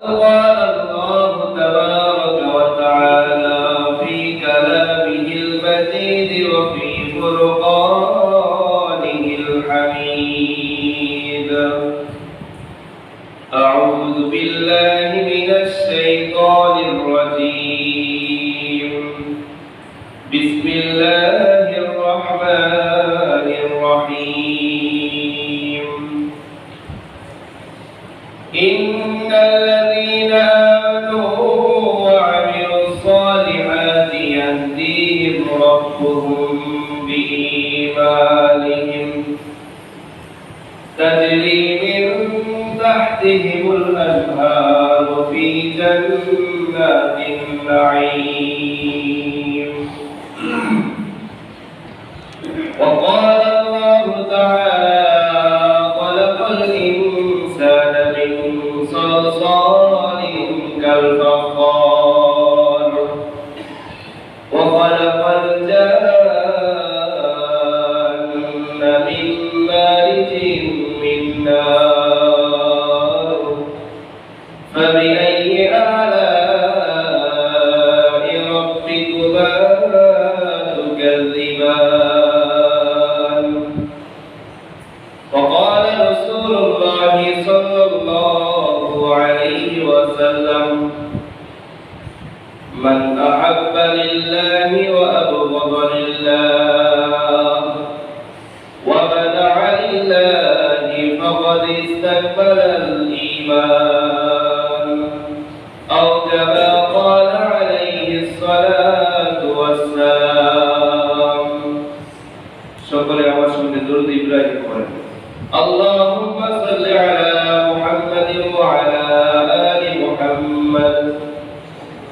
قال الله تبارك وتعالى في كلامه المجيد وفي فرقانه الحميد. أعوذ بالله من الشيطان الرجيم. بسم الله الرحمن الرحيم. إن الذين آمنوا وعملوا الصالحات يهديهم ربهم بإيمانهم تجري من تحتهم الأنهار في جنات النعيم. وقال الله تعالى خلق الإنسان من صلصال كالفخار وخلق الجن من مارج من نار فبأي آلاء ربكما تكذبان. وقال رسول الله صلى الله عليه وسلم: من أحب لله وأبغض لله ومنع لله فقد استكمل الإيمان، أو كما قال عليه الصلاة والسلام. সকলে আমার সঙ্গে দরুদ ইব্রাহিম পড়েন। اللهم صل على محمد وعلى آل محمد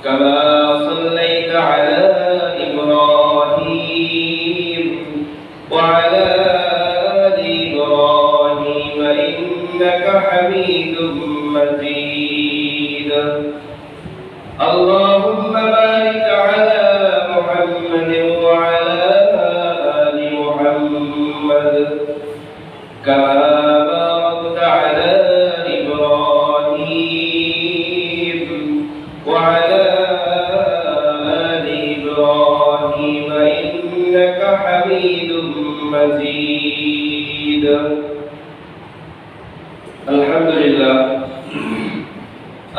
كما صليت على إبراهيم وعلى آل إبراهيم إنك حميد مجيد. اللهم بارك على محمد وعلى آل محمد كما باركت على إبراهيم وعلى آل إبراهيم إنك حميد مجيد. الحمد لله.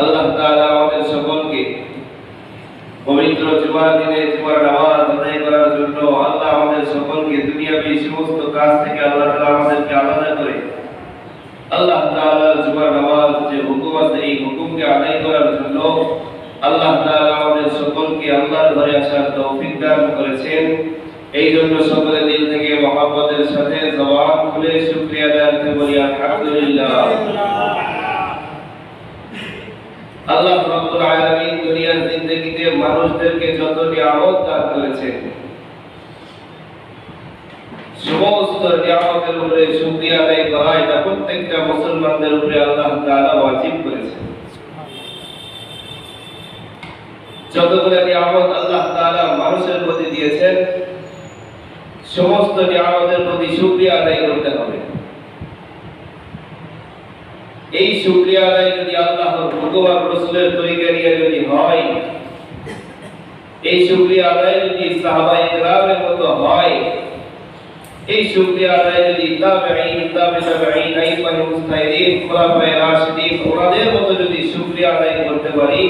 আল্লাহ তাআলা আমাদের সকলকে পবিত্র জুমার দিনে জুমার নামাজ আদায় করার জন্য আল্লাহ আমাদের সকলকে দুনিয়াবী সমস্ত কাজ থেকে আল্লাহ তাআলা আমাদেরকে আলাদা করে আল্লাহ তাআলা জুমার নামাজ যে হুকুম আছে এই হুকুমকে আদায় করার জন্য আল্লাহ তাআলা আমাদের সকলকে আল্লাহর ঘরে আসার তৌফিক দান করেছেন। এই জন্য সকলে দিল থেকে মহব্বতের সাথে জবান খুলে শুকরিয়া আদায় করতে বলি আলহামদুলিল্লাহ। আল্লাহ রাব্বুল আলামিন দুনিয়ার জিন্দেগিতে মানুষদেরকে যত নিয়ামত দান করেছেন সমস্ত নিয়ামতের উপরে শুকরিয়া আদায় করা এটা প্রত্যেকটা মুসলমানদের উপরে আল্লাহ তাআলা ওয়াজিব করেছেন। যতগুলো নিয়ামত আল্লাহ তাআলা মানুষের প্রতি দিয়েছেন সমস্ত নিয়ামতের প্রতি শুকরিয়া আদায় করতে হবে। এই শুকরিয়া আদায় যদি আল্লাহর হুকুম আর রাসূলের তরিকা নিয়ে যদি হয়, এই শুকরিয়া আদায় যদি সাহাবায়ে কেরামের মতো হয়, এই শুকরিয়া আদায় যদি তাবেঈন তাবেঈন আইম্মায়ে মুজতাহিদিন খুলাফায়ে রাশিদিন ওনাদের মতো যদি শুকরিয়া আদায় করতে পারি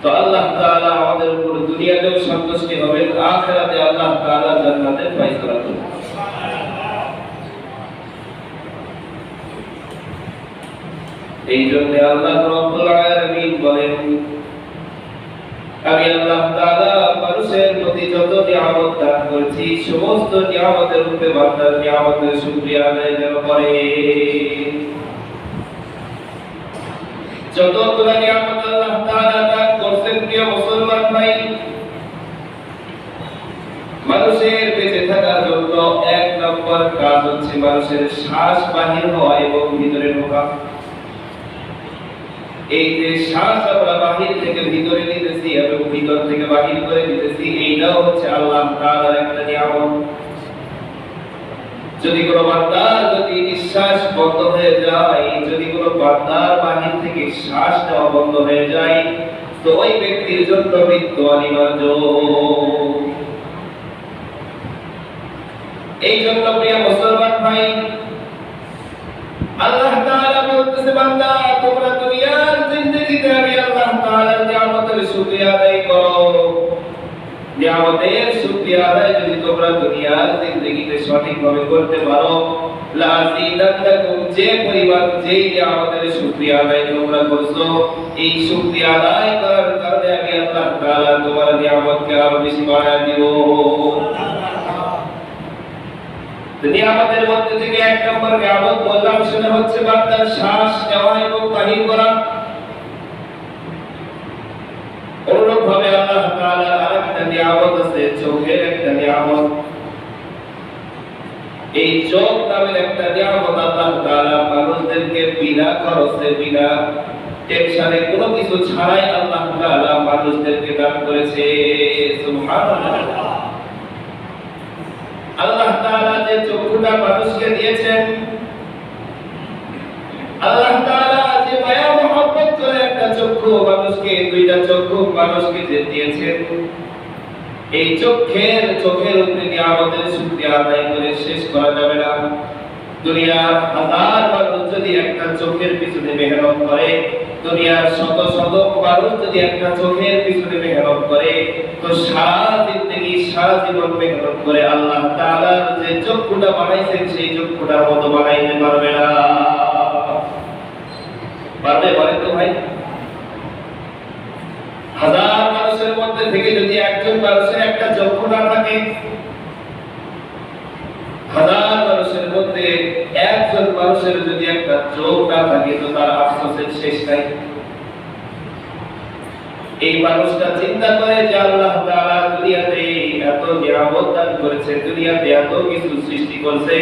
তো আল্লাহ তাআলা আমাদের উপর দুনিয়াতেও সন্তুষ্টি হবেন, আখিরাতে আল্লাহ তাআলা জান্নাতের ফয়সালা করবেন। এই জন্য আল্লাহ রাব্বুল আলামিন বলেন, আমি আল্লাহ তাআলা মানুষের প্রতি যত নিয়ামত দান করেছি সমস্ত নিয়ামতের উপরে বান্দার নিয়ামতের শুকরিয়া আদায় যেন করে। যতগুলো নিয়ামত আল্লাহ তাআলা দান করেছেন প্রিয় মুসলমান ভাই, মানুষের বেঁচে থাকার জন্য এক নম্বর কাজ হচ্ছে মানুষের শ্বাস বাহির হওয়া এবং ভিতরে ঢোকা। এই যে শ্বাস আমরা বাহির থেকে ভিতরে নিতেছি এবং ভিতর থেকে বাহির করে নিতেছি, এইটাও হচ্ছে আল্লাহ তাআলার একটা নিয়ামত। যদি কোনো বান্দার যদি নিঃশ্বাস বন্ধ হয়ে যায়, যদি কোনো বান্দার বাহির থেকে শ্বাস নেওয়া বন্ধ হয়ে যায়, তো ওই ব্যক্তির জন্য মৃত্যু অনিবার্য। এই জন্য প্রিয় মুসলমান ভাই, আল্লাহ তাআলা বলতেছে, বান্দা তোমরা দুনিয়ার জিন্দেগিতে আমি আল্লাহ তাআলার নিয়ামতের শুকরিয়া আদায় করো। নিয়ামতের শুকরিয়া আদায় যদি তোমরা দুনিয়ার জিন্দেগিতে সঠিকভাবে করতে পারো, লাযিদান্নাকুম, যে পরিমাণ যেই নিয়ামতের শুকরিয়া আদায় তোমরা করছো, এই শুকরিয়া আদায় করার কারণে আমি আল্লাহ তাআলা তোমার নিয়ামতকে আরো বেশি বাড়ায় দিব। নিয়ামতের মধ্যে থেকে এক নম্বর নিয়ামত বললাম, সেটা হচ্ছে বান্দার শ্বাস নেওয়া এবং বাহির করা। অনুরূপভাবে আল্লাহ তাআলার আরেকটা নিয়ামত আছে, চোখের একটা নিয়ামত। এই চোখ নামের একটা নিয়ামত আল্লাহ তাআলা মানুষদেরকে বিনা খরচে, বিনা টেনশনে, কোনো কিছু ছাড়াই আল্লাহ তাআলা মানুষদেরকে দান করেছে। সুবহানাল্লাহ। আল্লাহ তাআলা যে চক্ষুটা মানুষকে দিয়েছেন, আল্লাহ তাআলা যে মায়া মহব্বত করে একটা চক্ষু মানুষকে, দুইটা চক্ষু মানুষকে যে দিয়েছেন, এই চোখের উপরে নিয়ামতের শুকরিয়া আদায় করে শেষ করা যাবে না। দুনিয়ার হাজার মানুষ যদি একটা চোখের পিছনে মেহনত করে, দুনিয়ার শত শত মানুষ যদি একটা চোখের পিছনে মেহনত করে, তো সারা জিন্দেগি, সারা জীবন মেহনত করে আল্লাহ তাআলা যে চক্ষুটা বানাইছেন, সেই চক্ষুটার মতো বানাইতে পারবে না। পারবে? বলেন তো ভাই। হাজার মানুষের মধ্যে থেকে যদি একজন মানুষের একটা চক্ষু না থাকে, হাজার মানুষের মধ্যে একজন মানুষের যদি একটা চোখ না থাকে, তো তার আফসোসের শেষ নাই। এই মানুষটা চিন্তা করে যে আল্লাহ তাআলা দুনিয়াতে এত নিয়ামত দান করেছে, দুনিয়াতে এত কিছু সৃষ্টি করেছে,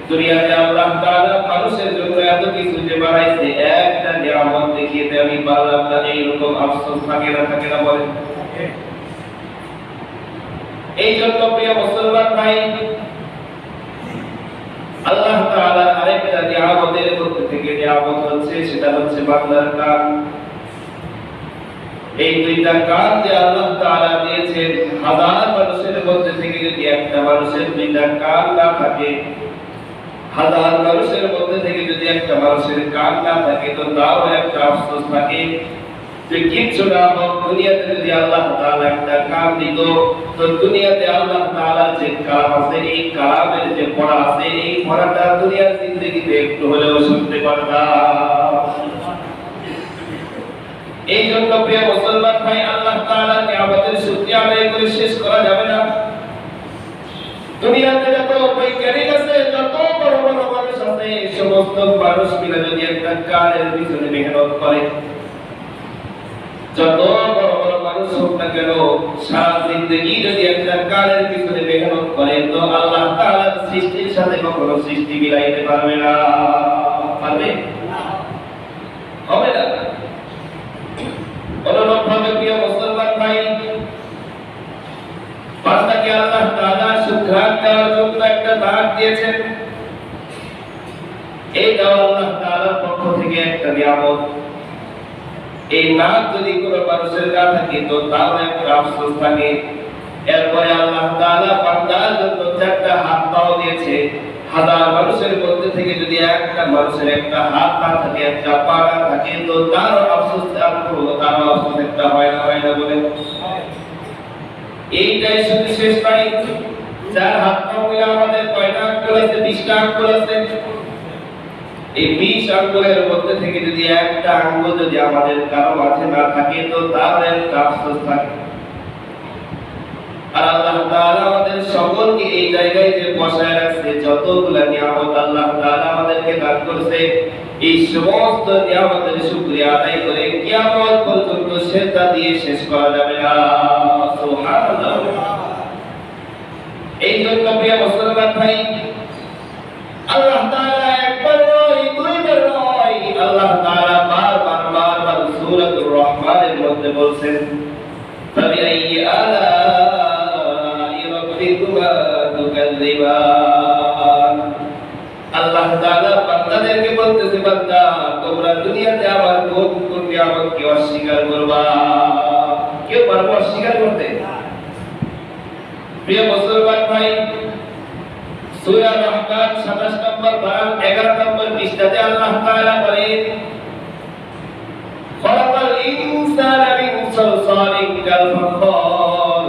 দুনিয়াতে আল্লাহ তাআলা মানুষের জন্য এত কিছু যে বানাইছে, একটা নিয়ামত দেখিয়ে আমি পারলাম না, এইরকম আফসোস থাকে না বলেন। এই জন্য প্রিয় মুসলমান ভাই, আল্লাহ তাআলা আরেকটা নিয়ামতের মধ্যে থেকে নিয়ামত হচ্ছে, সেটা হচ্ছে বান্দার কান। এই দুইটা কান যে আল্লাহ তাআলা দিয়েছেন, হাজার মানুষের মধ্যে থেকে যদি একটা মানুষের দুইটা কান না থাকে, হাজার মানুষের মধ্যে থেকে যদি একটা মানুষের কান না থাকে, তো তাও একটা আফসোস থাকে যে কিচ্ছু না হোক, দুনিয়াতে যদি আল্লাহ তাআলা একটা কান দিত, তো দুনিয়াতে আল্লাহ তাআলার যে কালাম আছে, এই কালামের যে পড়া আছে, এই পড়াটা দুনিয়ার জিন্দেগিতে একটু হলেও শুনতে পারতাম। এই জন্য প্রিয় মুসলমান ভাই, আল্লাহ তাআলার নিয়ামতের শুকরিয়া আদায় করে শেষ করা যাবে না। দুনিয়াতে যত বৈজ্ঞানিক আছে, যত বড় বড় মানুষ আছে, সমস্ত মানুষ মিলে যদি একটা কানের পিছনে মেহনত করে, যত বড় বড় মানুষ হোক না কেন, সারা জিন্দেগি যদি একটা কানের পিছনে মেহনত করে, তো আল্লাহ তাআলার সৃষ্টির সাথে কখনো সৃষ্টি মিলাইতে পারবে না। পারবে? হবে না। অনুরূপভাবে প্রিয় মুসলমান ভাই, বান্দাকে আল্লাহ তাআলা সুঘ্রাণ দেওয়ার জন্য একটা নাক দিয়েছেন। এই দেওয়া আল্লাহ তাআলার পক্ষ থেকে একটা নিয়ামত। এই নাক যদি কোনো মানুষের না থাকে, তো তাও একটা আফসোস থাকে। এরপরে আল্লাহ তাআলা বান্দার জন্য চারটা হাত পাও দিয়েছে। হাজার মানুষের মধ্যে থেকে যদি একটা মানুষের একটা হাত না থাকে, একটা পা না থাকে, তো তার আফসোস, তার আফসোস একটা হয় না বলে। এইটাই শুধু শেষ নাই, যার হাত পা মিলে আমাদের কয়টা আঙ্গুল আছে? 20টা আঙ্গুল আছে। এই 20 আঙ্গুলের মধ্যে থেকে যদি একটা আঙ্গুল যদি আমাদের কারো মাঝে না থাকে, তো তার একটা আফসোস থাকে। আর আল্লাহ তাআলা আমাদের সকলকে এই জায়গায় যে বসায় রাখছে, যতগুলা নিয়ামত আল্লাহ তাআলা আমাদেরকে দান করেছে, এই সমস্ত নিয়ামতের শুকরিয়া আদায় করে কিয়ামত পর্যন্ত সেজদা দিয়ে শেষ করা যাবে না। সুবহানাল্লাহ। এই জন্য প্রিয় মুসলমান ভাই, আল্লাহ তাআলা একবার নয়, দুইবার নয়, আল্লাহ তাআলা বারবার সূরাতুর রহমানের মধ্যে বলছেন, ফাবিআইয়ি আলা'i রাব্বিকুমা তুকাযযিবান। তাদেরকে বলতেছে বান্দা তোমরা দুনিয়াতে আমার কোন কোন নিয়ামতকে অস্বীকার করবা? কেউ পারবো অস্বীকার করতে? প্রিয় মুসলমান ভাই, সূরা রহমান 27 নম্বর পারা 11 নম্বর পৃষ্ঠাতে আল্লাহ তাআলা বলেন খলাকাল ইনসানা মিন সালসালিন কাল ফাখর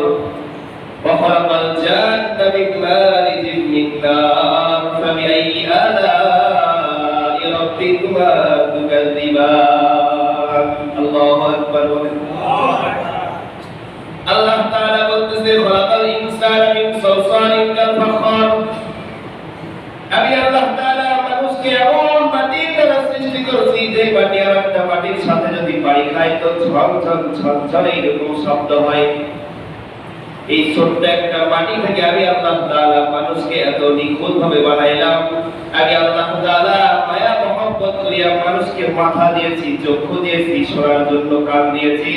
ওয়া খলাকাল জান্না মিন মারিজিন মিন নার ফাবিআইয়ি আলা'i রাব্বিকুমা তুকাযযিবান। আল্লাহু আকবার। আল্লাহ তাআলা বলতেছে খলাকাল ইনসানা মিন সালসালিন কাল ফাখর, আমি আল্লাহ তাআলা মানুষকে এমন মাটি দ্বারা সৃষ্টি করেছি যে মাটি আর একটা মাটির সাথে যদি পানি খায় তো ঝনঝন ঝনঝন এরকম শব্দ হয়। এই ছোট্ট একটা মাটি থেকে আমি আল্লাহ তাআলা মানুষকে এত নিখুঁতভাবে বানাইলাম। আগে আল্লাহ তাআলা মায়া মহব্বত করিয়া মানুষকে মাথা দিয়েছি, চক্ষু দিয়েছি, শোনার জন্য কান দিয়েছি,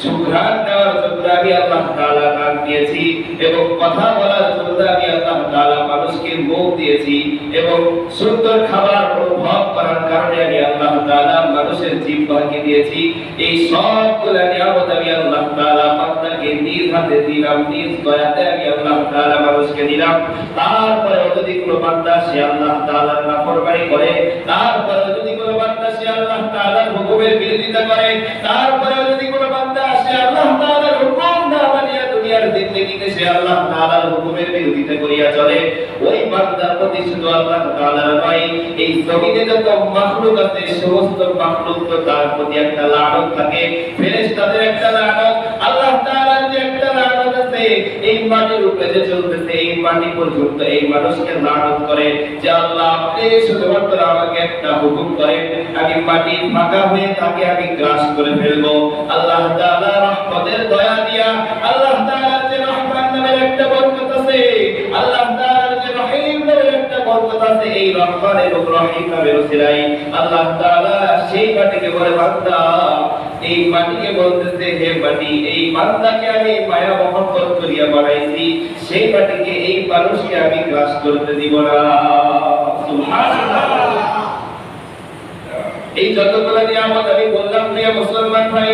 সুঘ্রাণ দেওয়ার জন্য আমি আল্লাহ তাআলা কান দিয়েছি, এবং কথা বলার জন্য আমি আল্লাহ তাআলা মানুষকে মুখ দিয়েছি, এবং সুন্দর খাবার অনুভব করার কারণে আমি আল্লাহ তাআলা মানুষের জিহ্বাকে দিয়েছি। এই সবগুলো নিয়ামত আমি আল্লাহ তাআলা বান্দাকে নিজ হাতে দিলাম, নিজ দয়াতে আমি আল্লাহ তাআলা মানুষকে দিলাম। তারপরে যদি কোনো বান্দা সে আল্লাহ তাআলার নাফরমানি করে, তারপরে যদি কোনো বান্দা সে আল্লাহ তাআলার হুকুমের বিরোধিতা করে, তারপরে যদি কোনো বান্দা সে আল্লাহ তাআলার হুকুম না মানিয়া দুনিয়ার জিন্দেগিতে সে আল্লাহ তাআলার হুকুমের বিরোধিতা করিয়া চলে, ওই বান্দার প্রতি শুধু আল্লাহ তাআলার নয়, এই জমিনে যত মাখলুক আছে সমস্ত মাখলুক তো তার প্রতি একটা লানত থাকে। ফেরেশতাদের একটা লানত, আল্লাহ তাআলার যে একটা লানত আছে, এই মাটির উপরে যে চলতেছে এই মাটি পর্যন্ত এই মানুষকে লানত করে যে আল্লাহ আপনি শুধুমাত্র আমাকে একটা হুকুম করেন, আমি মাটি ফাঁকা হয়ে তাকে আমি গ্রাস করে ফেলবো। আল্লাহ তাআলা রহমতের দয়া দিয়া, আল্লাহ তাআলার যে রহমান নামের একটা বরকত আছে, আল্লাহ তাআলার যে রহিম নামের একটা বরকত আছে, এই রহমান এবং রহিম নামের ওসিলায় আল্লাহ তাআলা সেই মাটিকে বলে বান্দা, এই মাটিকে বলতেছে হে মাটি, এই বান্দাকে আমি মায়া মহব্বত করিয়া বানাইছি, সেই মাটিকে এই মানুষকে আমি গ্রাস করতে দিব না। সুবহানাল্লাহ। এই যতগুলো নিয়ামত আমি বললাম প্রিয় মুসলমান ভাই,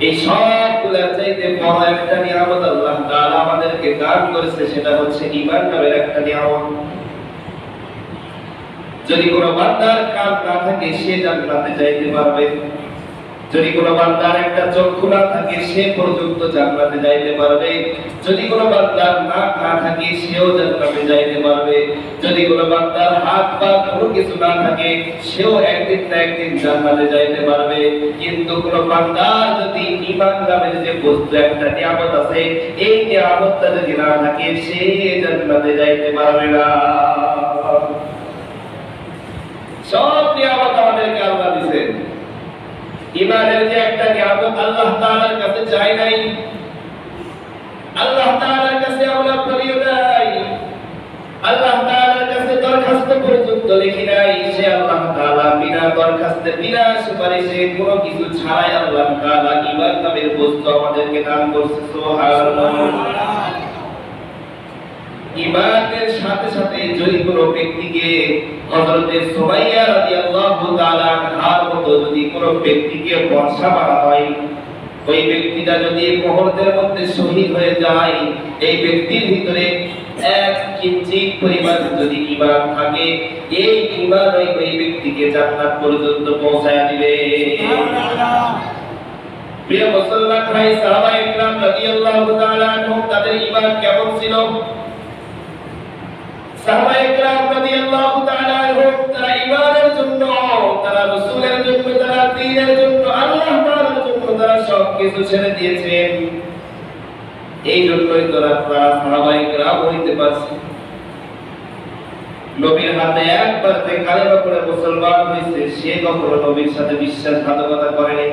এই সবগুলোর চাইতে বড় একটা নিয়ামত আল্লাহ তাআলা আমাদেরকে দান করেছে, সেটা হচ্ছে ঈমান নামের একটা নিয়ামত। যদি কোনো বান্দার কান না থাকে সে জান্নাতে যাইতে পারবে, যদি কোনো বান্দার একটা চক্ষু না থাকে সে পর্যন্ত জান্নাতে যাইতে পারবে, যদি কোনো বান্দার নাক না থাকে সেও জান্নাতে যাইতে পারবে, যদি কোনো বান্দার হাত পা কোনো কিছু না থাকে সেও একদিন না একদিন জান্নাতে যাইতে পারবে। কিন্তু কোনো বান্দার যদি ঈমান নামের যে বস্তু একটা নিয়ামত আছে, এই নিয়ামতটা যদি না থাকে সে জান্নাতে যাইতে পারবে না। সব নিয়ামত আমাদেরকে আল্লাহ দিয়েছেন, ঈমানের যে একটা নিয়ামত আল্লাহ তাআলার কাছে চাই নাই, আল্লাহ তাআলার কাছে আমরা বলিও নাই, আল্লাহ তাআলার কাছে দরখাস্ত পর্যন্ত লিখি নাই, সে আল্লাহ তাআলা বিনা দরখাস্তে বিনা সুপারিশে কোনো কিছু ছাড়াই আল্লাহ তাআলা ঈমান নামের বস্তু আমাদেরকে দান করছে। সুবহানাল্লাহ। ঈমানের সাথে সাথে যদি কোনো ব্যক্তিকে হযরত সুমাইয়া রাদিয়াল্লাহু তাআলা আনহার মতো যদি কোনো ব্যক্তিকে বর্ষা মারা হয়, ওই ব্যক্তিটা যদি মুহূর্তের মধ্যে শহীদ হয়ে যায়, এই ব্যক্তির ভিতরে এক কিঞ্চিত পরিমাণ যদি ঈমান থাকে, এই ঈমান ওই ব্যক্তিকে জান্নাত পর্যন্ত পৌঁছায় দিবে। সুবহানাল্লাহ। প্রিয় মুসলমান ভাই, সাহাবায়ে কিরাম রাদিয়াল্লাহু তাআলা আনহুম তাদের ঈমান কেমন ছিল? সাহাবায়ে কিরাম রাদিয়াল্লাহু তাআলা আনহুম তারা ঈমানের জন্য, তারা রাসূলের জন্য, তারা দ্বীনের জন্য, আল্লাহ তাআলার জন্য তারা সব কিছু ছেড়ে দিয়েছেন। এই জন্যই তারা সাহাবায়ে কিরাম হইতে পারছে। নবীর হাতে একবার যে কালেমা পড়ে মুসলমান হয়েছে, সে কখনো নবীর সাথে বিশ্বাসঘাতকতা করেনি।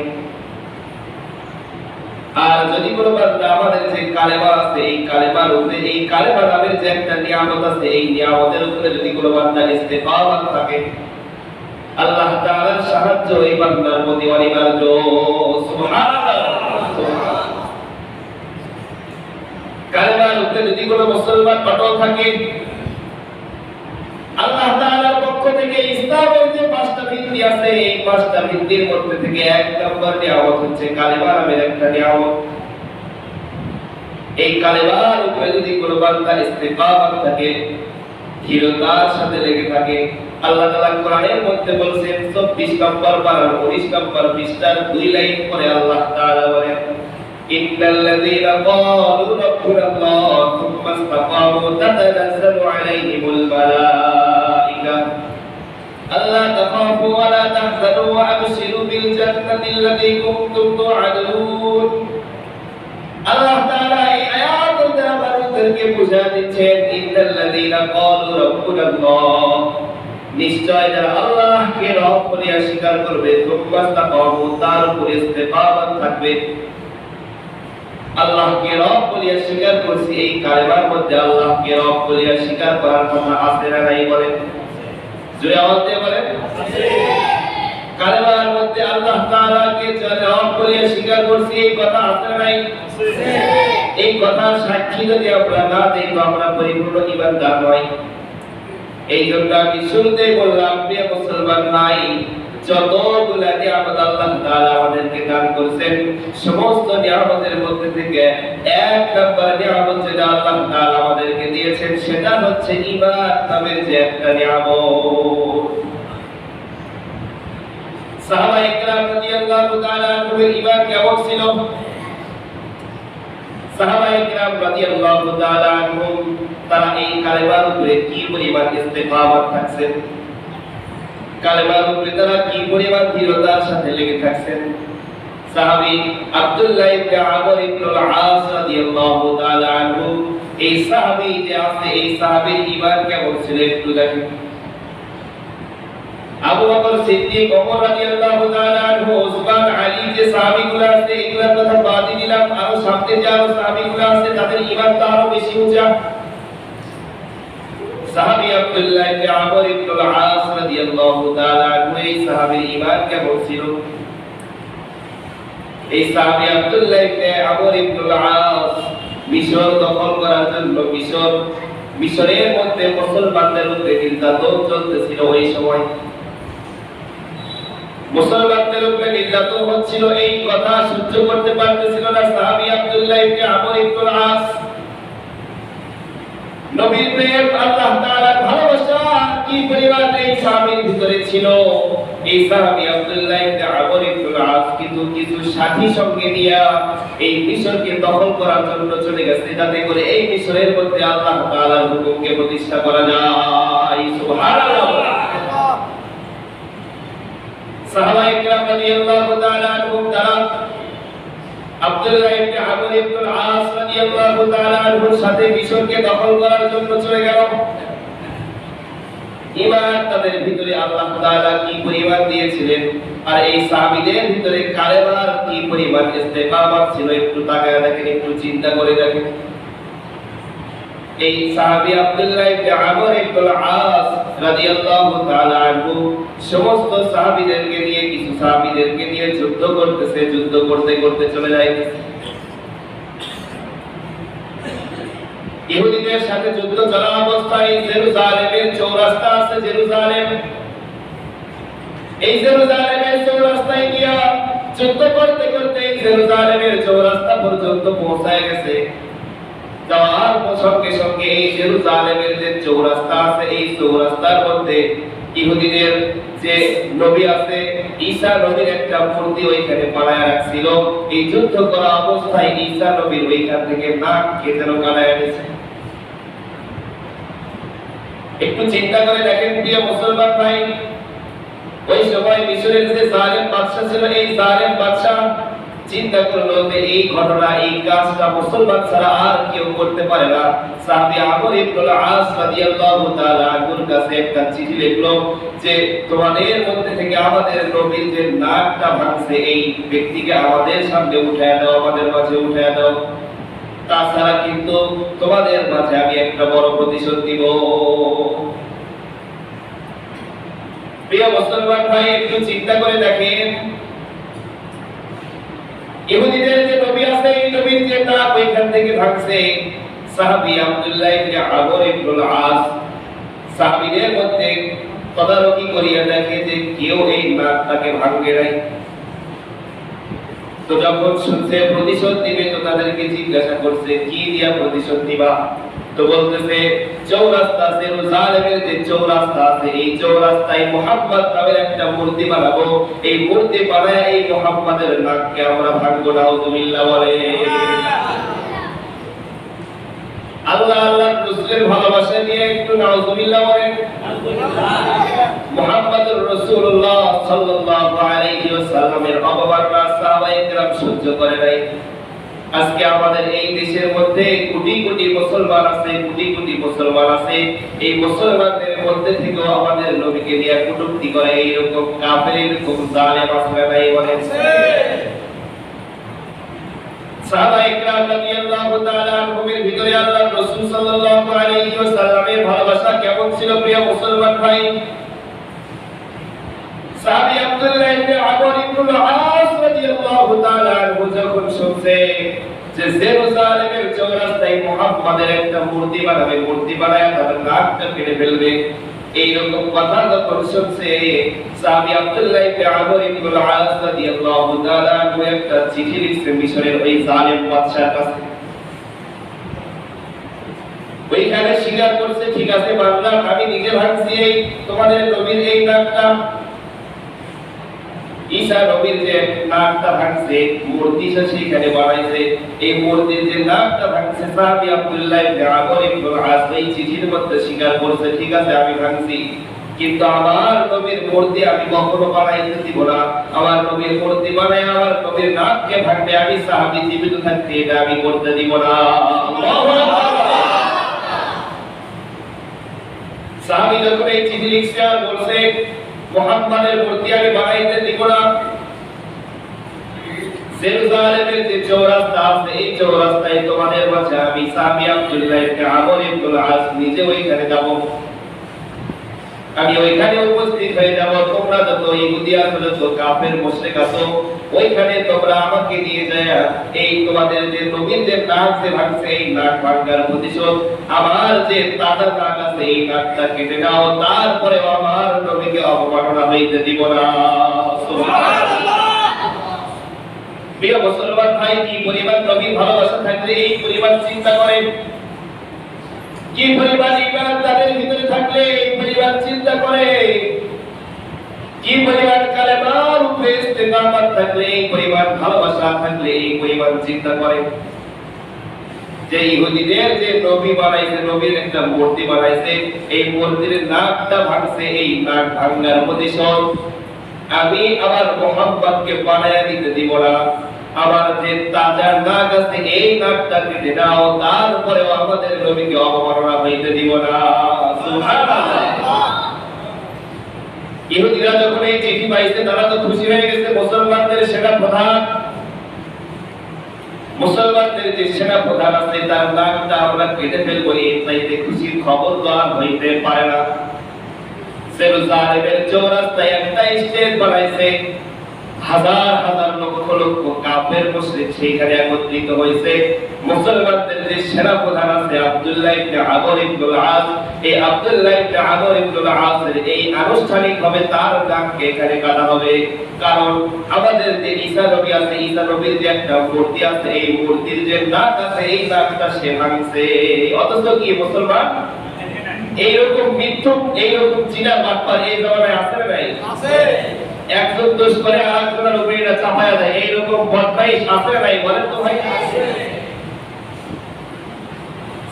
আর যদি কোনো বান্দা আমাদের যে কালেমা আছে, এই কালেমার উপরে, এই কালেমা নামের যে একটা নিয়ামত আছে, এই নিয়ামতের উপরে যদি কোনো বান্দার ইস্তেকামত থাকে, আল্লাহ তাআলার সাহায্য এই বান্দার প্রতি অনিবার্য। সুবহানাল্লাহ। কালেমার উপরে যদি কোনো মুসলমান অটল থাকে, আল্লাহ তাআলার পক্ষ ইসলামের যে পাঁচটা ভিত্তি আছে এই পাঁচটা ভিত্তির মধ্যে থেকে এক নম্বর নিয়ামত হচ্ছে কালেমা নামের একটা নিয়ামত। এই কালেমার উপরে যদি কোনো বান্দা ইস্তেকামত থাকে, দৃঢ়তার সাথে লেগে থাকে, আল্লাহ তাআলা কোরআনের মধ্যে বলেছেন 24 নম্বর পারা 19 নম্বর পৃষ্ঠার 2 লাইন পরে আল্লাহ তাআলা বলেন ইন্নাল্লাযীনা ক্বালু রাব্বুনাল্লাহ থুম্মা ইসতাকামু তাতানাজ্জালু আলাইহিমুল মালাঈকা আল্লা তাখাফু ওয়া লা তাহজানু ওয়া আবশিরু বিল জান্নাতি আল্লাতী কুনতুম তুআদুন। আল্লাহ তাআলা এই আয়াতের দ্বারা মানুষদেরকে বুঝিয়ে দিচ্ছেন ইন্নাল্লাযীনা ক্বালু রাব্বুনাল্লাহ, নিশ্চয় যারা আল্লাহকে রব বলে স্বীকার করবে, সুম্মা ইসতাকামু তার উপরে ইস্তেকামত থাকবে। আল্লাহকে রব বলে স্বীকার করছি, এই কালেমার মধ্যে আল্লাহকে রব বলে স্বীকার করার কথা আছে না নাই বলেন? জোরে আওয়াজ দিয়ে বলেন আছে। কালেমার মধ্যে আল্লাহ তাআলাকে রব বলে স্বীকার করছি, এই কথা আছে না নাই? আছে। এই কথা সাক্ষী যদি আমরা না দেই তো আমরা পরিপূর্ণ ঈমানদার নই। এই জন্য আমি শুরুতেই বললাম প্রিয় মুসলমান ভাই, যতগুলা নিয়ামত আল্লাহ তাআলা আমাদেরকে দান করেছেন সমস্ত নিয়ামতের মধ্যে থেকে এক নম্বর নিয়ামত যেটা আল্লাহ তাআলা আমাদেরকে দিয়েছেন সেটা হচ্ছে ঈমান নামের যে একটা নিয়ামত। সাহাবায়ে কেরাম রাদিয়াল্লাহু তাআলা আনহুর ঈমান কেমন ছিল? সাহাবায়ে কেরাম রাদিয়াল্লাহু তাআলা আনহুম তারা এই কালেমার উপরে কি পরিমাণ ইস্তেকামত থাকছেন, কালেমার উপরে তারা কি পরিমাণ দৃঢ়তার সাথে লেগে থাকছেন। সাহাবী আব্দুল্লাহ ইবনে আমর ইবনে আল-আস রাদিয়াল্লাহু তাআলা আনহু, এই সাহাবী যে আছে এই সাহাবীর ঈমান কেমন ছিল একটু দেখেন। আবু বকর সিদ্দিক, ওমর রাদিয়াল্লাহু তাআলা আনহু, উসমান, আলী যে সাহাবীগুলো আছে এগুলোর কথা বাদই দিলাম, আরো সামনে যে আরো সাহাবীগুলো আছে তাদের ঈমান তো আরো বেশি উঁচা। সাহাবী আব্দুল্লাহ ইবনে আমর ইবনে আল-আস রাদিয়াল্লাহু তাআলা আনহু, এই সাহাবীর ঈমান কেমন ছিল? এই সাহাবী আব্দুল্লাহ ইবনে আমর ইবনে আল-আস মিশর দখল করার জন্য মিশরের মধ্যে মুসলমানদের উপরে নির্যাতন চলতেছিল। ওই সময় মুসলমানদের উপরে নির্যাতন হচ্ছিল, এই কথা সহ্য করতে পারতেছিল না সাহাবী আব্দুল্লাহ ইবনে আমর ইবনে আল-আস। নবীর প্রেম, আল্লাহ তাআলার ভালোবাসা কি পরিমাণ এই সাহাবীর ভিতরে ছিল। এই সাহাবী আব্দুল্লাহ ইবনে আমর ইবনে আল-আস কিন্তু কিছু সাথী সঙ্গে নিয়ে এই মিশরকে দখল করার জন্য চলে গেছে, যাতে করে এই মিশরের মধ্যে আল্লাহ তাআলার হুকুমকে প্রতিষ্ঠা করা যায়। সুবহানাল্লাহ। সাহাবায়ে কেরাম রাদিয়াল্লাহু তাআলা আনহুম তারা আব্দুল্লাহ ইবনে আমর ইবনে আল-আস রাদিয়াল্লাহু তাআলা আনহুর সাথে মিশরকে দখল করার জন্য চলে গেল। ঈমান তাদের ভিতরে আল্লাহ তাআলা কি পরিমাণ দিয়েছিলেন, আর এই সাহাবীদের ভিতরে কালেমার কি পরিমাণ ইস্তেকামত ছিল একটু তাকায় দেখেন, একটু চিন্তা করে দেখেন। এই সাহাবী আব্দুল্লাহ ইবনে আমর ইবনে আল-আস রাদিয়াল্লাহু তাআলা আনহু সমস্ত সাহাবীদেরকে নিয়ে কিছু সাহাবীদেরকে নিয়ে যুদ্ধ করতেছে, যুদ্ধ করতে করতে চলে যায় ইহুদিদের সাথে যুদ্ধ চলা অবস্থায় জেরুজালেমের চৌরাস্তা আছে, জেরুজালেম, এই জেরুজালেমের চৌরাস্তায় গিয়া যুদ্ধ করতে করতে জেরুজালেমের চৌরাস্তা পর্যন্ত পৌঁছায় গেছে। যাওয়ার সঙ্গে সঙ্গে এই জেরুজালেমের যে চৌরাস্তা আছে এই চৌরাস্তার মধ্যে ইহুদিদের যে নবী আছে ঈসা নবীর একটা মূর্তি ওইখানে বানায় রাখছিল। এই যুদ্ধ করা অবস্থায় ঈসা নবীর ওইখান থেকে নাক কেটে কাটায় গেছে। একটু চিন্তা করে দেখেন প্রিয় মুসলমান ভাই, ওই সময় মিশরের যে জালেম বাদশা ছিল এই জালেম বাদশা চিন্তা করলো যে এই ঘটনা এই কাজটা মুসলমান ছাড়া আর কেউ করতে পারে না। সাহাবী আমর ইবনে আল-আস রাদিয়াল্লাহু তাআলা আনহুর কাছে একটা চিঠি লিখলো যে তোমাদের মধ্যে থেকে আমাদের নবীর যে নাকটা ভাঙছে এই ব্যক্তিকে আমাদের সামনে উঠায় দাও, আমাদের মাঝে উঠায় দাও, তাছাড়া কিন্তু তোমাদের মাঝে আমি একটা বড় প্রতিশোধ দিব। প্রিয় মুসলমান ভাই একটু চিন্তা করে দেখেন, ইহুদিদের যে নবী আছে এই নবীর যে নাক ওইখান থেকে ভাঙছে। সাহাবী আব্দুল্লাহ ইবনে আমর ইবনে আল-আস সাহাবীদের মধ্যে তদারকি করিয়া দেখে যে কেউ এই নাকটাকে ভাঙে নাই। তো যখন শুনছে প্রতিশোধ দিবে, তো তাদেরকে জিজ্ঞাসা করছে কি দিয়া প্রতিশোধ দিবা? তো বলতেছে চৌরাস্তা আছে, জালেমের যে চৌরাস্তা আছে, এই চৌরাস্তায় মুহাম্মদ নামের একটা মূর্তি বানাবো, এই মূর্তি বানায় এই মুহাম্মাদের নাককে আমরা ভাঙবো। নাউযুবিল্লাহ বলে। আল্লাহ আল্লাহর রাসূলের ভালোবাসা নিয়ে একটু নাউযুবিল্লাহ বলেন। মুহাম্মদুর রাসূলুল্লাহ সাল্লাল্লাহু আলাইহি ওয়াসাল্লামের অবমাননা সাহাবায়ে কেরাম সহ্য করে নাই। আজকে আমাদের এই দেশের মধ্যে কোটি কোটি মুসলমান আছে, কোটি কোটি মুসলমান আছে। এই মুসলমানদের মধ্যে থেকেও আমাদের নবীকে নিয়ে কটূক্তি করে এইরকম কাফের, এরকম জালেম আছে নাই বলেন? সাহাবায়ে কেরাম রাদিয়াল্লাহু তাআলা আনহুমের ভিতরে আল্লাহর রাসূল সাল্লাল্লাহু আলাইহি ওয়াসাল্লামের ভালোবাসা কেমন ছিল প্রিয় মুসলমান ভাই? সাহাবী আব্দুল্লাহ ইবনে আমর ইবনে আস রাদিয়াল্লাহু তাআলা আনহু যখন শুনছে যে জেরুজালেমের চৌরাস্তায় মুহাম্মাদের একটা মূর্তি বানাবে, মূর্তি বানায় তাদের নাকটা কেটে ফেলবে, এইরকম কথা যখন শুনছে, সাহাবী আব্দুল্লাহ ইবনে আমর ইবনে আস রাদিয়াল্লাহু তাআলা আনহু একটা চিঠি লিখছে মিশরের ওই জালেম বাদশার কাছে। ওইখানে স্বীকার করছে, ঠিক আছে মানলাম, আমি নিজে ভাঙছি এই তোমাদের নবীর এই নাকটা। ঈসা নবীর যে নাকটা ভাঙছে, মূর্তি সেখানে বানাইছে, এই মূর্তির যে নাকটা ভাঙছে, সাহাবী আব্দুল্লাহ ইবনে আমর ইবনে আস এই চিঠির মধ্যে স্বীকার করছে, ঠিক আছে আমি ভাঙছি, কিন্তু আমার নবীর মূর্তি আমি কখনো বানাইতে দিব না। আমার নবীর মূর্তি বানায় আমার নবীর নাককে ভাঙবে, আমি সাহাবী জীবিত থাকতে এটা আমি করতে দিব না। আল্লাহু আকবার। সাহাবী যখন এই চিঠি লিখছে আর বলছে মুহাম্মাদের মূর্তি আমি বানাইতে দিব না, জেরুজালেমের যে চৌরাস্তা আছে এই চৌরাস্তায় তোমাদের মাঝে আমি সাহাবী আব্দুল্লাহ ইবনে আমর ইবনে আস নিজে ওইখানে যাব, আমি ওইখানে উপস্থিত হয়ে যাব। তোমরা যত ইহুদি আছো, যত কাফের মুশরিক আছো, ওইখানে তোমরা আমাকে নিয়ে যায় এই তোমাদের যে নবীর যে নাক যে ভাঙছে এই নাক ভাঙার প্রতিশোধ, আমার যে তাজা নাক আছে এই নাকটা কেটে দাও, তারপরে আমার নবীকে অবমাননা হইতে দিব না। সুবহানাল্লাহ। প্রিয় মুসলমান ভাই, কি পরিমাণ নবীর ভালোবাসা থাকলে এই পরিমাণ চিন্তা করেন, কি পরিমাণ ঈমান তাদের ভিতরে থাকলে এই পরিমাণ চিন্তা করে, কি পরিমাণ কালেমার উপরে ইস্তেকামত থাকলে এই পরিমাণ ভালোবাসা থাকলে এই পরিমাণ চিন্তা করে। যে ইহুদিদের যে নবী বানাইছে, নবীর একটা মূর্তি বানাইছে, এই মূর্তির নাকটা ভাঙছে, এই নাক ভাঙার প্রতিশোধ আমি আমার মুহাম্মদকে বানায়া দিতে দিব না। আমার যে তাজা নাক আছে এই নাকটা কেটে দাও, তারপরেও আমাদের নবীকে অবমাননা হইতে দিব না। সুবহানাল্লাহ। ইহুদিরা যখন এই চিঠি পাইছে তারা তো খুশি হয়ে গেছে, মুসলমানদের সেনা প্রধান, মুসলমানদের যে সেনা প্রধান আছে তার নাকটা আমরা কেটে ফেলবো, এই চাইতে খুশির খবর তো আর হইতে পারে না। জেরুজালেমের চৌরাস্তায় একটা স্টেজ বানাইছে, হাজার হাজার লক্ষ লক্ষ কাফের মুশরিক সেখানে একত্রিত হয়েছে। মুসলমানদের যে সেনা প্রধান আছে আব্দুল্লাহ ইবনে আমর ইবনে আস, এই আব্দুল্লাহ ইবনে আমর ইবনে আস এই আনুষ্ঠানিকভাবে তার নাককে এখানে কাটা হবে। কারণ আমাদের যে ঈসা নবী আছে, ঈসা নবীর যে একটা মূর্তি আছে, এই মূর্তির যে নাক আছে এই নাকটা সে ভাঙছে। অথচ কি মুসলমান এইরকম মিথ্যুক, এইরকম চিনা বাটপার এই জামানায় আছে না নাই? আছে। একজন দোষ করে আরেকজনের উপরে এটা চাপায়া দেয়, এইরকম বদমাইশ আছে না নাই? বলেন তো ভাই। আছে।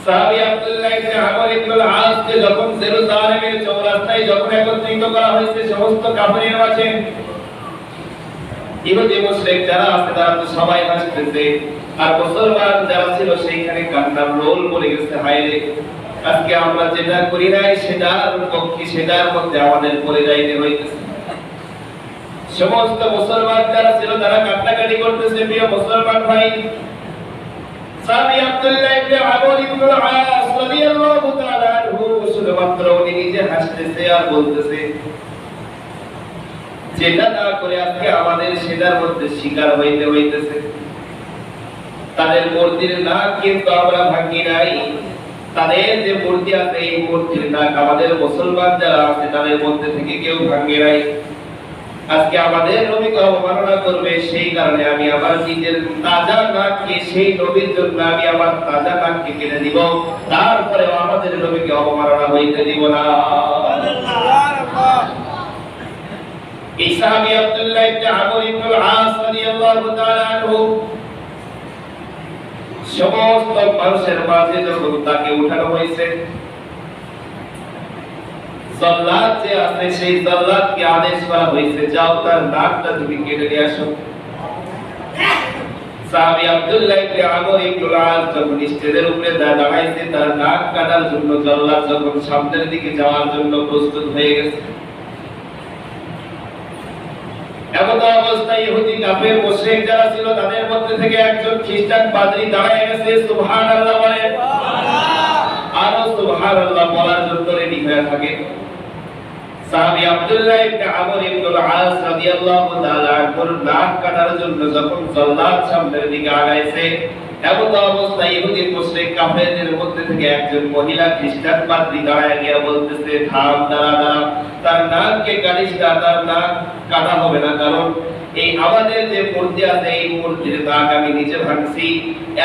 সাহাবী আব্দুল্লাহ ইবনে আমর ইবনে আস কে যখন জেরুজালেমের চৌরাস্তায় যখন একত্রিত করা হয়েছে সমস্ত কাফিরের মাঝে, ইহুদি মুশরিক যারা আছে তারা তো সবাই হাসতেছে, আর মুসলমান যারা ছিল সেইখানে কান্নার রোল পড়ে গেছে। হায় রে, আজকে আমরা যেটা করি নাই সেটার পক্ষে সেটার মধ্যে আমাদের পড়ে যাইতে হইতেছে। সমস্ত মুসলমান যারা ছিল তারা কান্নাকাটি করতেছে। প্রিয় মুসলমান ভাই, সাহাবী আব্দুল্লাহ ইবনে আমর ইবনে আস রাদিয়াল্লাহু তাআলা আনহু শুধুমাত্র উনি নিজে হাসতেছে আর বলতেছে, যেটা না করে আজকে আমাদের সেটার মধ্যে শিকার হইতে হইতেছে। তাদের মূর্তির নাক কিন্তু আমরা ভাঙি নাই, তাদের যে মূর্তি আছে এই মূর্তির নাক আমাদের মুসলমান যারা আছে তাদের মধ্যে থেকে কেউ ভাঙে নাই। আজকে আমাদের নবীকে অবমাননা করবে, সেই কারণে আমি আমার নিজের তাজা নাককে সেই নবীর জন্য আমি আমার তাজা নাককে কেটে দিব, তারপরে আমাদের নবীকে অবমাননা হইতে দিব না। এই সাহাবী আব্দুল্লাহ ইবনে আমর ইবনে আল-আস রাদিয়াল্লাহু তাআলা আনহু সমস্ত মানুষের মাঝে যখন তাকে উঠানো হয়েছে, জাল্লাদ যে আছে সেই জাল্লাদকে আদেশ করা হয়েছে, যাও তার নাকটা তুমি কেটে নিয়ে আসো। সাহাবী আব্দুল্লাহ ইবনে আমর ইবনে আল-আস যখন স্টেজের উপরে দাঁড়াইছে, তার নাক কাটার জন্য জাল্লাদ যখন সামনের দিকে যাওয়ার জন্য প্রস্তুত হয়ে গেছে, এমন অবস্থায় ইহুদি কাফের মুশরিক যারা ছিল তাদের মধ্যে থেকে একজন খ্রিস্টান পাদ্রী দাঁড়ায় গেছে, সুবহানাল্লাহ বলে, আর সুবহানাল্লাহ বলার জন্য রেডি হয়ে থাকে। সাহাবী আব্দুল্লাহ ইবনে আমর ইবনে আল-আস রাদিয়াল্লাহু তাআলা আনহুর নাক কাটার জন্য যখন জাল্লাদ সামনের দিকে আগাইছে, এমন অবস্থায় ইহুদি মুশরিক কাফেরদের মধ্যে থেকে একজন মহিলা খ্রিস্টান পাদ্রী দাঁড়ায় গিয়ে বলতেছে, থাম, দাঁড়া দাঁড়া, তার নাককে কাটিস না, তার নাক কাটা হবে না, কারণ এই আমাদের যে মূর্তি আছে এই মূর্তির নাক আমি নিজে ভাঙছি।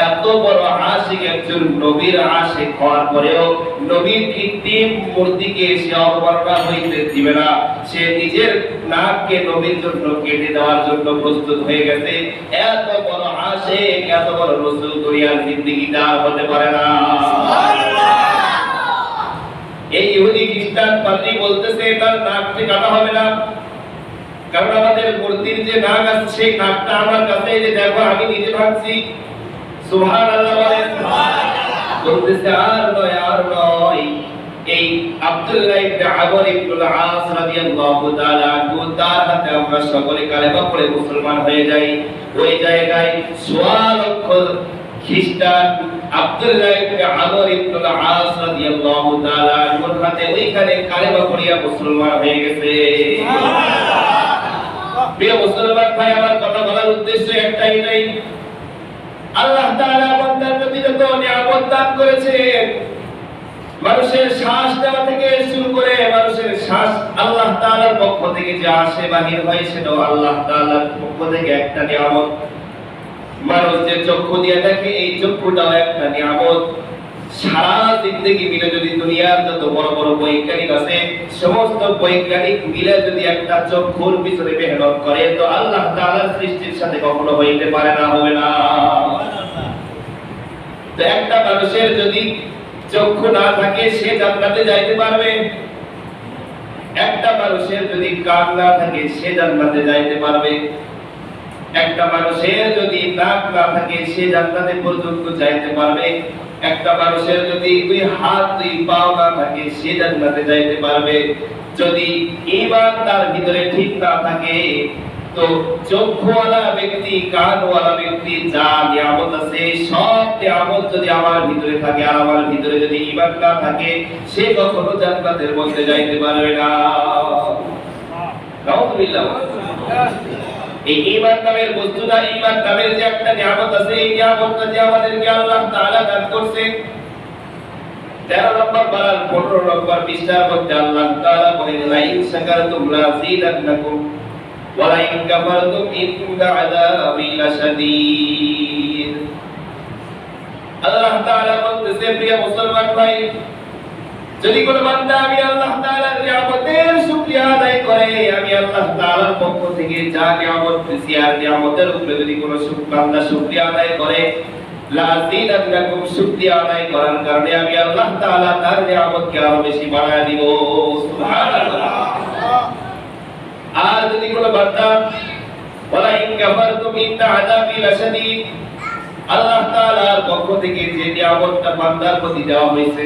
এত বড় আশিক একজন নবীর আশিক হওয়ার পরেও নবীর কৃত্রিম মূর্তিকে সে অবমাননা হইতে দিবে না, সে নিজের নাককে নবীর জন্য কেটে দেওয়ার জন্য প্রস্তুত হয়ে গেছে। এত বড় আশিক, এত বড় রাসূল দুনিয়ার জিন্দেগিতে আর হতে পারে না। এই ইহুদি খ্রিস্টান পাদ্রী বলতেছে তার নাককে কাটা হবে না, কারণ আমাদের মূর্তির যে নাক আছে সেই নাকটা আমার কাছে, যে দেখো আমি নিজে ভাঙছি। সুবহানাল্লাহ বলেন। বলতেছে আর নয়, আর নয়। এই আব্দুল্লাহ ইবনে আমর ইবনে আল-আস রাদিয়াল্লাহু তাআলা আনহু তার হাতে আমরা সকলে কালেমা পড়ে মুসলমান হয়ে যাই। ওই জায়গায় সোয়া লক্ষ খ্রিস্টান আব্দুল্লাহ ইবনে আমর ইবনে আল-আস রাদিয়াল্লাহু তাআলা আনহুর হাতে ওইখানে কালেমা পড়িয়া মুসলমান হয়ে গেছে। প্রিয় মুসলমান ভাই, আমার কথা বলার উদ্দেশ্য একটাই নাই, আল্লাহ তাআলা বান্দার প্রতি যত নিয়ামত দান করেছেন, মানুষের শ্বাস নেওয়া থেকে শুরু করে মানুষের শ্বাস আল্লাহ তাআলার পক্ষ থেকে যে আসে বাহির হয় সেটাও আল্লাহ তাআলার পক্ষ থেকে একটা নিয়ামত। মানুষ যে চক্ষু দিয়ে দেখে এই চক্ষুটাও একটা নিয়ামত। সারা জিন্দেগি মিলে যদি দুনিয়ার যত বড় বড় বৈজ্ঞানিক আছে সমস্ত বৈজ্ঞানিক মিলে যদি একটা চক্ষুর পিছনে মেহনত করে, তো আল্লাহ তাআলার সৃষ্টির সাথে কখনো হইতে পারে না, হবে না। তো একটা মানুষের যদি চক্ষু না থাকে সে জান্নাতে যাইতে পারবে, একটা মানুষের যদি কান না থাকে সে জান্নাতে যাইতে পারবে, একটা মানুষের যদি নাক না থাকে সে জান্নাতে পর্যন্ত যাইতে পারবে, একটা মানুষের যদি দুই হাত দুই পাও না থাকে সে জান্নাতে যাইতে পারবে। যদি ঈমান তার ভিতরে ঠিক না থাকে তো চক্ষুওয়ালা ব্যক্তি, কানওয়ালা ব্যক্তি যা নিয়ামত আছে সব নিয়ামত যদি আমার ভিতরে থাকে আর আমার ভিতরে যদি ঈমান না থাকে সে কখনো জান্নাতের মধ্যে যাইতে পারবে না। নাউযুবিল্লাহ। এই ঈমান নামের বস্তুটা, ঈমান নামের যে একটা নিয়ামত আছে, এই নিয়ামতটা যে আমাদেরকে আল্লাহ তাআলা দান করছে, 13 নম্বর পারার 15 নম্বর পৃষ্ঠার মধ্যে আল্লাহ তাআলা বলেন, লা ইন শাকারতুম লাযীদান্নাকুম ওয়া লা ইন কাফারতুম ইন্না আযাবি লাশাদীদ। আল্লাহ তাআলা বলতেছে, প্রিয় মুসলমান ভাই, যদি কোন বান্দা আমি আল্লাহ তাআলার নিয়ামতের শুকরিয়া আদায় করে, আমি আল্লাহ তাআলার পক্ষ থেকে যা নিয়ামত দিছি আর নিয়ামতের উপরে যদি কোন বান্দা শুকরিয়া আদায় করে, লাযীদান্নাকুম, শুকরিয়া আদায় করার কারণে আমি আল্লাহ তাআলা তার নিয়ামতকে আরো বেশি বাড়ায় দিব। সুবহানাল্লাহ। আর যদি কোন বান্দা ওয়ালা ইন কাফারতুম ইন্না আযাবি লাশাদীদ, আল্লাহ তাআলার পক্ষ থেকে যে নিয়ামতটা বান্দার প্রতি দেওয়া হয়েছে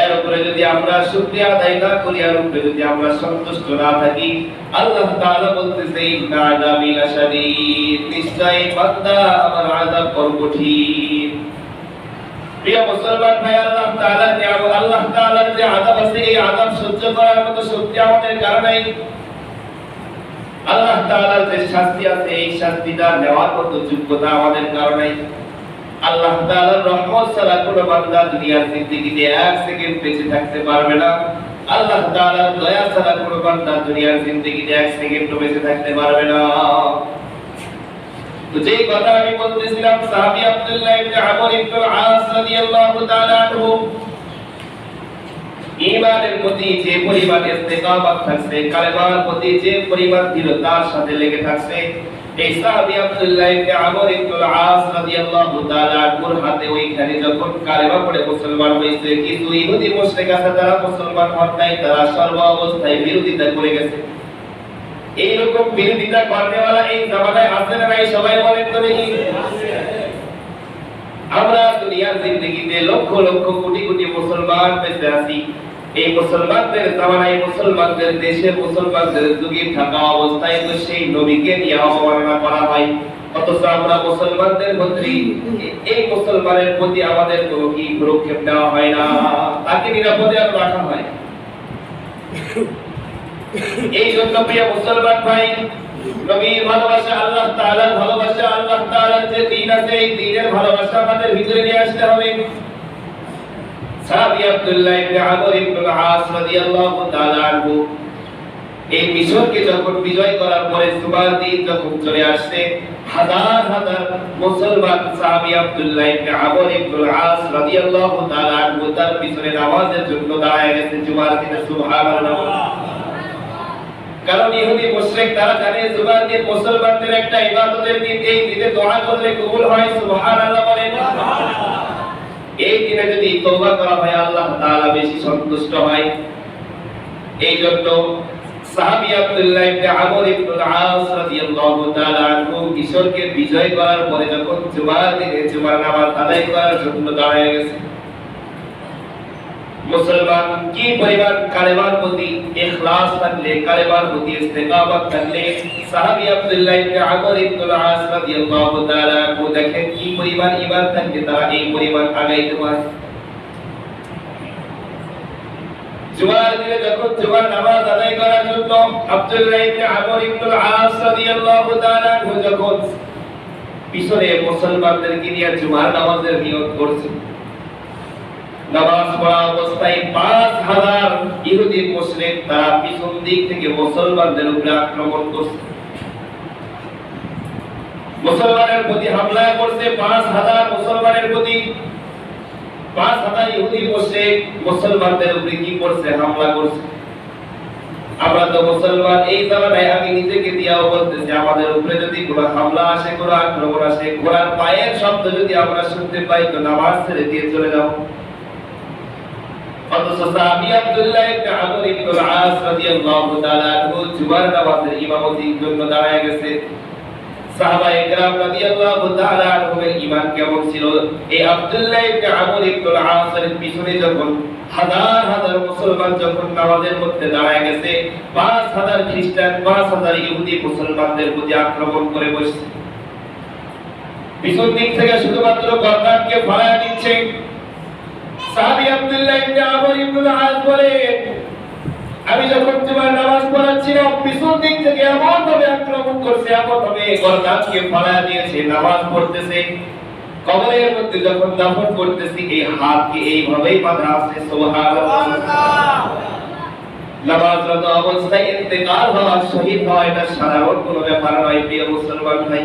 এর উপরে যদি আমরা শুকরিয়া আদায় না করি, এর উপরে যদি আমরা সন্তুষ্ট না থাকি, আল্লাহ তাআলা বলতেছে, ইন্না আযাবি লাশাদীদ, নিশ্চয়ই বান্দা আমার আযাব বড় কঠিন। প্রিয় মুসলমান ভাই, আল্লাহ তাআলার নিয়ামত, আল্লাহ তাআলার যে আযাব আছে এই আযাব সহ্য করার মতো শক্তি আমাদের কারো নাই। আল্লাহ তাআলার যে শাস্তি আছে এই শাস্তিটা নেওয়ার মতো যোগ্যতা আমাদের কারো নাই। আল্লাহ তাআলার রহমত ছাড়া কোনো বান্দা দুনিয়ার জিন্দেগিতে এক সেকেন্ড বেঁচে থাকতে পারবে না। আল্লাহ তাআলার দয়া ছাড়া কোনো বান্দা দুনিয়ার জিন্দেগিতে এক সেকেন্ড বেঁচে থাকতে পারবে না। তো যেই কথা আমি বলতেছিলাম, সাহাবী আব্দুল্লাহ ইবনে আমর ইবনে আস রাদিয়াল্লাহু তাআলা আনহু ঈমানের প্রতি যে পরিমাণ ইস্তেকামত থাকছে, কালেমার প্রতি যে পরিমাণ দৃঢ়তার সাথে লেগে থাকছে, এই সাহাবী আব্দুল্লাহ ইবনে আমর ইবনে আস রাদিয়াল্লাহু তাআলা আনহুর হাতে ওইখানে যখন কালেমা পড়ে মুসলমান হয়েছে, কিছু ইহুদি মুশরিক আছে যারা মুসলমান হন নাই, তারা সর্ব অবস্থায় বিরোধিতা করে গেছে। এইরকম বিরোধিতা করনেওয়ালা এই জামানায় আছে না নাই? সবাই বলেন তো দেখি। আমরা দুনিয়ার জিন্দেগিতে লক্ষ লক্ষ কোটি কোটি মুসলমান বেঁচে আছি। এই মুসলমানদের জামানায়, মুসলমানদের দেশে, মুসলমানদের যুগে থাকা অবস্থায় তো সেই নবীকে নিয়ে অবমাননা করা হয়। অথচ আমরা মুসলমানদের প্রতি, এই মুসলমানের প্রতি আমাদের কোনো কি ভ্রুক্ষেপ দেওয়া হয় না, তাকে নিরাপদে আর রাখা হয়। এই জন্য প্রিয় মুসলমান ভাই, নবীর ভালোবাসা, আল্লাহ তাআলার ভালোবাসা, আল্লাহ তাআলার যে দ্বীন আছে, এই দ্বীনের ভালোবাসা আমাদের ভিতরে নিয়ে আসতে হবে। সাহাবী আব্দুল্লাহ ইবনে আমর ইবনে আস রাদিয়াল্লাহু তাআলা আনহু এই মিশরকে যখন বিজয় করার পরে জুমার দিন যখন চলে আসছে, হাজার হাজার মুসলমান সাহাবী আব্দুল্লাহ ইবনে আমর ইবনে আস রাদিয়াল্লাহু তাআলা আনহু তার পিছনে নামাজের জন্য দাঁড়ায় গেছে জুমার দিনে। সুবহানাল্লাহ। কারণ ইহুদি মুশরিক তারা জানে জুমার দিন মুসলমানদের একটা ইবাদতের দিন, এই দিনে দোয়া করলে কবুল হয়। সুবহানাল্লাহ বলেন। এই দিনে যদি তওবা করা হয় আল্লাহ তাআলা বেশি সন্তুষ্ট হয়। এই জন্য সাহাবী আব্দুল্লাহ ইবনে আমর ইবনে আস রাদিয়াল্লাহু তাআলা আনহু মিশরকে বিজয় করার পরে যখন জুমার দিনে জুমার নামাজ আদায় করার জন্য দাঁড়ায় গেছে, মুসলমান কি পরিমাণ কালেমার প্রতি ইখলাস থাকলে, কালেমার প্রতি ইস্তেকামত থাকলে, সাহাবী আব্দুল্লাহ ইবনে আমর ইবনে আস রাদিয়াল্লাহু তাআলা আনহু দেখেন কি পরিমাণ ঈমান থাকলে তারা এই পরিমাণ আগাইতে পারে। জুমার দিনে যখন জুমার নামাজ আদায় করার জন্য আব্দুল্লাহ ইবনে আমর ইবনে আস রাদিয়াল্লাহু তাআলা আনহু যখন পিছনে মুসলমানদেরকে নিয়ে জুমার নামাজের নিয়ত করছে, নামাজ পড়া অবস্থায় 5000 ইহুদি মুশরিক তারা পিছন দিক থেকে মুসলমানদের উপরে আক্রমণ করছে, মুসলমানের প্রতি হামলা করছে। 5000 মুসলমানের প্রতি 5000 ইহুদি মুশরিক মুসলমানদের উপরে কি করছে? হামলা করছে। আমরা তো মুসলমান, এই জামানায় আমি নিজেকে দিয়াও বলতেছি, আমাদের উপরে যদি কোনো হামলা আসে, কোনো আক্রমণ আসে, ঘোড়ার পায়ের শব্দ যদি আমরা শুনতে পাই তো নামাজ ছেড়ে দিয়ে চলে যাব। অথচ সাহাবী আব্দুল্লাহ ইবনে আমর ইবনে আস রাদিয়াল্লাহু তাআলা আনহু জুমার নামাজের ইমামতির জন্য দাঁড়ায় গেছে। সাহাবায়ে কেরাম রাদিয়াল্লাহু তাআলা আনহুর ঈমান কেমন ছিল? এই আব্দুল্লাহ ইবনে আমর ইবনে আস এর পিছনে যখন হাজার হাজার মুসলমান যখন নামাজের মধ্যে দাঁড়ায় গেছে, 5000 খ্রিস্টান, 5000 ইহুদি মুসলমানদের প্রতি আক্রমণ করে বসছে। পিছন দিক থেকে শুধুমাত্র গর্দানকে ফালায়া দিচ্ছে। সাহাবী আব্দুল্লাহ ইবনে আমর ইবনে আস বলে, আমি যখন জুমার নামাজ পড়াচ্ছিলাম পিছন দিক থেকে এমন ভাবে আক্রমণ করছে, এমন ভাবে গর্দানকে ফালায়া দিয়েছে। নামাজ পড়তেছে, কবরের মধ্যে যখন দাফন করতেছি এই হাতকে এইভাবেই বাঁধা আছে। সুবহানাল্লাহ। নামাজরত অবস্থায় ইন্তেকাল হওয়া, শহীদ হওয়া এটা সাধারণ কোনো ব্যাপার নয় প্রিয় মুসলমান ভাই।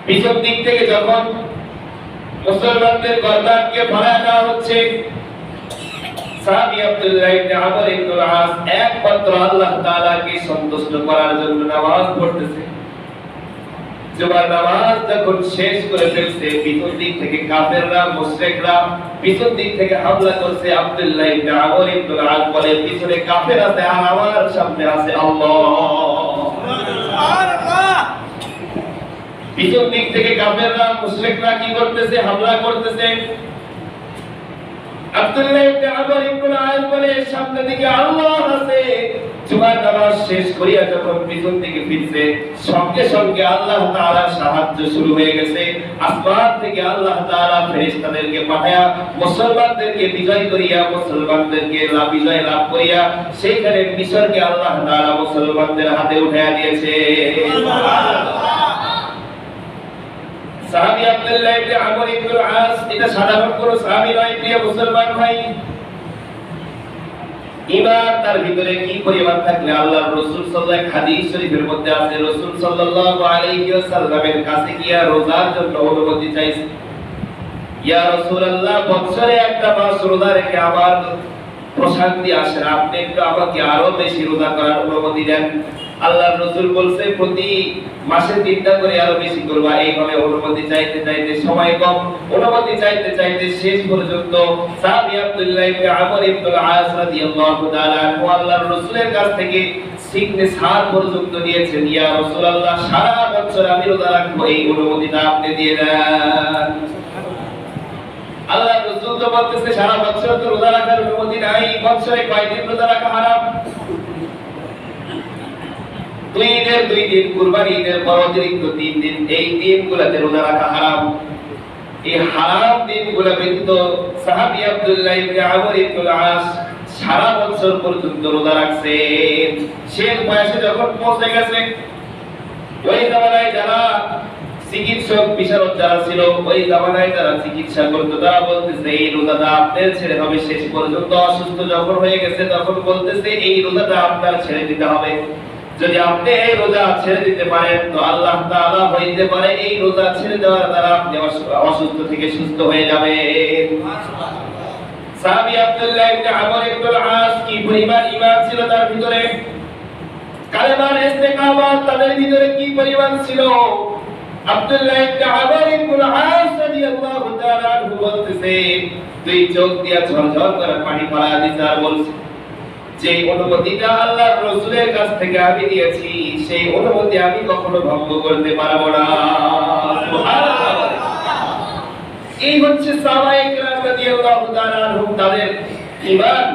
পিছন দিক থেকে যখন মুসলমানদের গর্দানকে ফালায়া দেওয়া হচ্ছে, সাহাবী আব্দুল্লাহ ইবনে আমর ইবনে আস একমাত্র আল্লাহ তাআলাকে সন্তুষ্ট করার জন্য নামাজ পড়তেছে। জুমার নামাজ যখন শেষ করে ফেলছে, পিছন দিক থেকে কাফেররা, মুশরিকরা পিছন দিক থেকে হামলা করছে। আব্দুল্লাহ ইবনে আমর ইবনে আস বলে, পিছনে কাফের আছে আর আমার সামনে আছে আল্লাহ। সুবহানাল্লাহ। পিছন দিক থেকে কাফেররা, মুশরিকরা কি করতেছে? হামলা করতেছে। আব্দুল্লাহ ইবনে আমর ইবনে আস বলে, সামনে দিকে আল্লাহ আছে। জুমার নামাজ শেষ করিয়া যখন পিছন দিকে ফিরছে, সঙ্গে সঙ্গে আল্লাহ তাআলার সাহায্য শুরু হয়ে গেছে। আসমান থেকে আল্লাহ তাআলা ফেরেশতাদেরকে পাঠায়া মুসলমানদেরকে বিজয় করিয়া, মুসলমানদেরকে বিজয় লাভ করিয়া সেইখানে মিশরকে আল্লাহ তাআলা মুসলমানদের হাতে উঠাইয়া দিয়েছে। সুবহানাল্লাহ। সাহাবী আব্দুল্লাহ ইবনে আমর ইবনে আস, এটা সাধারণ কোন সাহাবী নয় প্রিয় মুসলমান ভাই। ঈমান তার ভিতরে কি পরিমাণ থাকলে আল্লাহর রাসূল সাল্লাল্লাহু আলাইহি হাদিস শরীফের মধ্যে আছে, রাসূল সাল্লাল্লাহু আলাইহি ওয়াসাল্লামের কাছে গিয়া রোজার জন্য অনুমতি চাইছে। ইয়া রাসূলুল্লাহ, বছরে একটা মাস রোজা রেখে আমার প্রশান্তি আসে না, আপনি একটু আমাকে আরো বেশি রোজা করার অনুমতি দেন। আল্লাহর রাসূল বলছে প্রতি মাসে 3টা করে আরো বেশি করবা। এইভাবে অনুমতি চাইতে চাইতে সময় কম, অনুমতি চাইতে চাইতে শেষ পর্যন্ত সাহাবী আব্দুল্লাহ ইবনে আমর ইবনে আস রাদিয়াল্লাহু তাআলা আনহু আল্লাহর রাসূলের কাছ থেকে সিকনেস হার পর্যন্ত নিয়েছেন। ইয়া রাসূলুল্লাহ, সারা বছর আমি রোজা রাখবো, এই অনুমতিটা আপনি দিয়ে দেন। আল্লাহর রাসূল তো বলতেছে সারা বছর তো রোজা রাখার অনুমতি নাই, বছরে কয়দিন রোজা রাখা হারাম? 2 দিন, কুরবানি ঈদের পর অতিরিক্ত 3 দিন, এই দিনগুলোতে রোজা রাখা হারাম। এই হারাম দিনগুলো ব্যতীত সাহাবী আব্দুল্লাহ ইবনে আমর ইবনে আস সারা বছর পর্যন্ত রোজা রাখছেন। শেষ বয়সে যখন পৌঁছে গেছে, ওই জামানায় যারা চিকিৎসক বিশারদ যারা ছিল, ওই জামানায় যারা চিকিৎসা করতো, তারা বলতেছে এই রোজাটা আপনার ছেড়ে হবে। শেষ পর্যন্ত অসুস্থ যখন হয়ে গেছে তখন বলতেছে এই রোজাটা আপনার ছেড়ে দিতে হবে। যদি আপনি এই রোজা ছেড়ে দিতে পারেন তো আল্লাহ তাআলা হইতে পারে এই রোজা ছেড়ে দেওয়ার দ্বারা আপনি অসুস্থ থেকে সুস্থ হয়ে যাবেন। সাহাবী আব্দুল্লাহ ইবনে আমর ইবনে আস কি পরিমাণ ঈমান ছিল তার ভিতরে, কালেমার ইস্তেকামত তাদের ভিতরে কি পরিমাণ ছিল। আব্দুল্লাহ ইবনে আমর ইবনে আস রাদিয়াল্লাহু তাআলা আনহু বলতেছে, দুই চোখ দিয়া ঝরঝর করে পানি পড়া দিছে আর বলছে যে অনুমতিটা আল্লাহর রাসূলের কাছ থেকে আমি দিয়েছি, সেই অনুমতি আমি কখনো ভঙ্গ করতে পারবো না। সুবহানাল্লাহ। এই হচ্ছে সাহাবায়ে কেরাম রাদিয়াল্লাহু তাআলা আনহুম, তাদের ঈমান,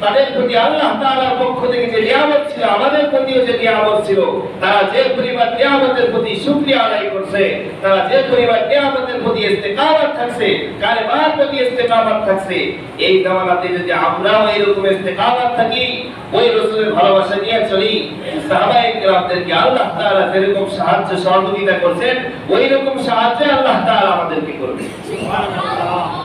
তাদের প্রতি আল্লাহ তাআলার পক্ষ থেকে যে নিয়ামত ছিল, আমাদের প্রতিও যে নিয়ামত ছিল, তারা যে পরিমাণ নিয়ামতের প্রতি শুকরিয়া আদায় করছে, তারা যে পরিমাণ নিয়ামতের প্রতি ইস্তেকামত থাকছে, কালেমার প্রতি ইস্তেকামত থাকছে, এই জামানাতে যদি আমরাও এরকম ইস্তেকামত থাকি, ওই রাসূলের ভালোবাসা নিয়ে চলি, সাহাবায়ে কেরামদেরকে আল্লাহ তাআলা যেরকম সাহায্য সহযোগিতা করছেন, ওই রকম সাহায্য আল্লাহ তাআলা আমাদেরকে করবেন। সুবহানাল্লাহ।